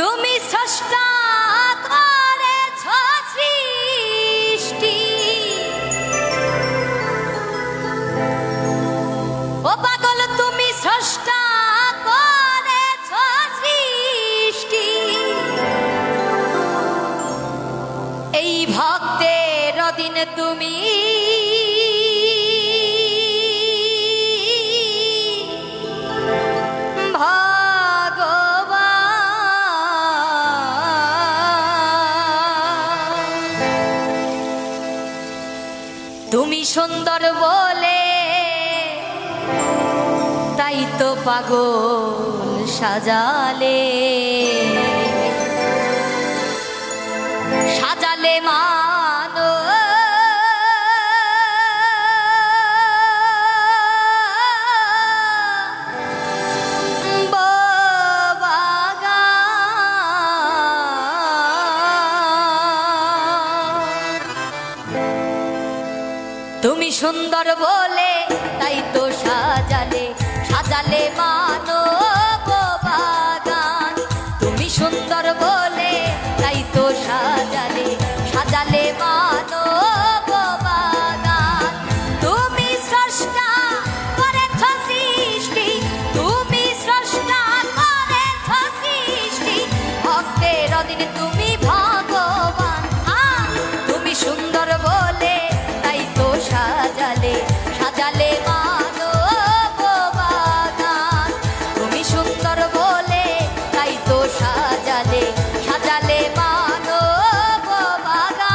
তুমি স্রষ্টা করেছ সৃষ্টি, ও পাগল তুমি স্রষ্টা করেছ সৃষ্টি, এই ভক্তের দিন তুমি তুমি সুন্দর বলে তাই তো পাগল সাজালে, সাজালে মানো তুমি সুন্দর বলে তাই তো সাজালে, সাজালে মানব বাগান। তুমি সুন্দর বলে তাই তো সাজালে, সাজালে মানব বাগান। তুমি স্রষ্টা করেছ সৃষ্টি, তুমি স্রষ্টা করেছ সৃষ্টি, ভক্তের অধীনে তুমি ভগবান। তুমি সুন্দর বলে তাই তো সাজালে, সাজালে মানব বাগান। তুমি সুন্দর বলে তাই তো সাজালে, সাজালে মানব বাগান।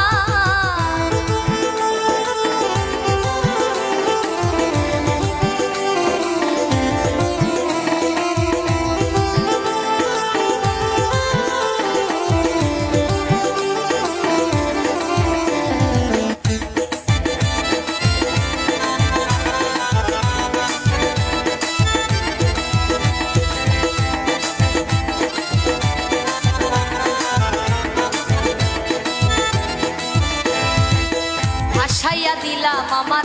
ভাসাইয়া দিলাম আমার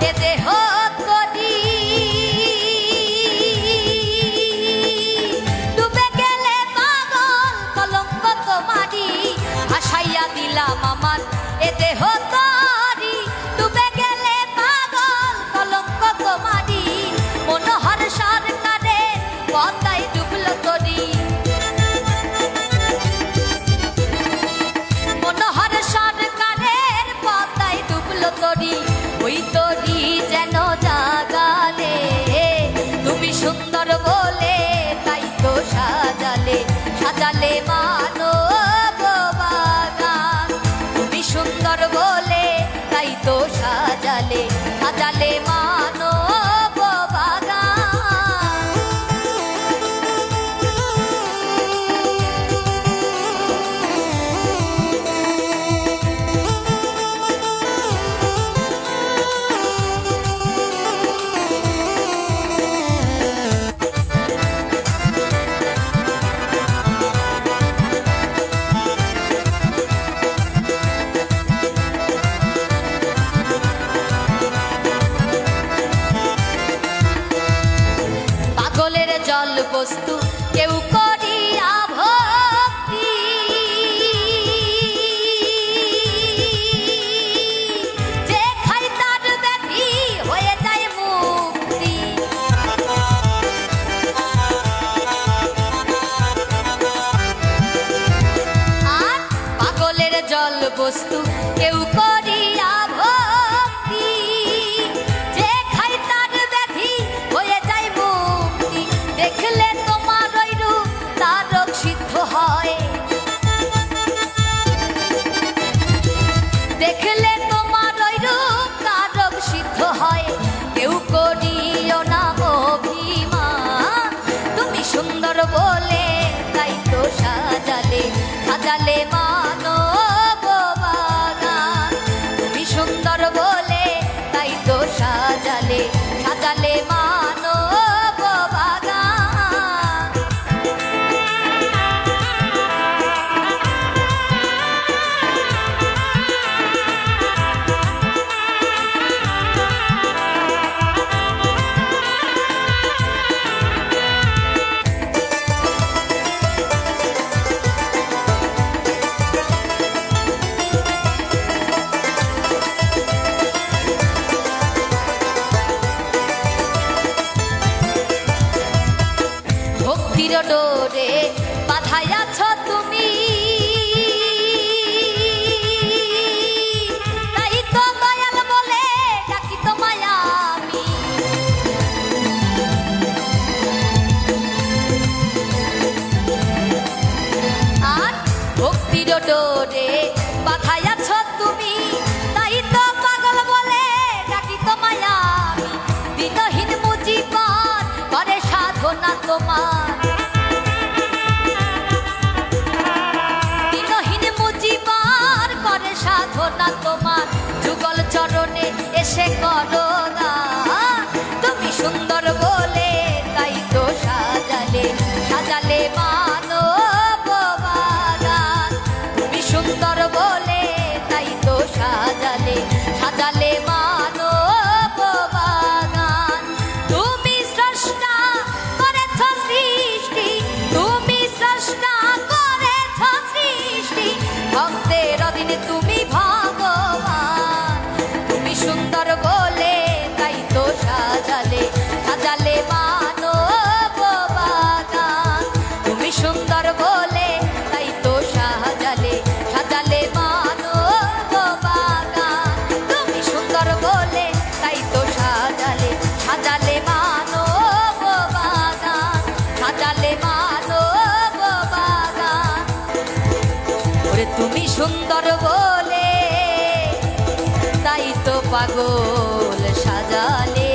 এ দেহ তরি, ডুবে গেলে পাগল কলঙ্ক তোমারি। ভাসাইয়া দিলাম আমার এ দেহ তরি, ডুবে গেলে পাগল কলঙ্ক তোমারি। মনোহর সরকারের পদ্মায় ডুবলো তরি, মনোহর সরকারের পদ্মায় ডুবলো তরি, ওই তরি যেন জাগালে। তুমি সুন্দর বলে তাই তো সাজালে, সাজালে মানব বাগান। তুমি সুন্দর বলে তাই তো সাজালে, সাজালে মানব বাগান। পাগলের জল বস্তু কেউ করিয়া ভক্তি, যে খায় তার ব্যাধি হয়ে যায় মুক্তি। আর পাগলের জল বস্তু কেউ করিয়া ভক্তি, যে খায় তার ব্যাধি হয়ে যায় মুক্তি। দেখলে তোমার ওই রূপ তারক সিদ্ধ হয়, দেখলে তোমার ওই রূপ তারক সিদ্ধ হয়। কেউ করিও না অভিমান, তুমি সুন্দর বলে তাই তো সাজালে, সাজালে মানব বাগান। ভক্তির ডোরে বাঁধাইয়াছ তুমি, তাই তো পাগল বলে ডাকি তোমায় আমি। দিনহীন মুজিবার করে সাধনা তোমার, দিনহীন মুজিবার করে সাধনা তোমার। যুগল চরণে এসে করো দান, তুমি সুন্দর বলে তাই তো সাজালে সাজালে মানব বাগান। তুমি সুন্দর বলে তাই তো সাজালে সাজালে মানব বাগান। তুমি স্রষ্টা করেছ সৃষ্টি, তুমি স্রষ্টা করেছ সৃষ্টি, ভক্তের অধীনে তুমি ভগবান। তুমি সুন্দর বলে তাই তো সাজালে সাজালে মানব বাগান। তুমি সুন্দর বলে তাই তো সাজালে সাজালে মানব বাগান। তুমি সুন্দর বলে তাই তো সাজালে সাজালে মানব বাগান, সাজালে মানব বাগান। ওরে তুমি সুন্দর বলে তাই তো পাগল সাজালে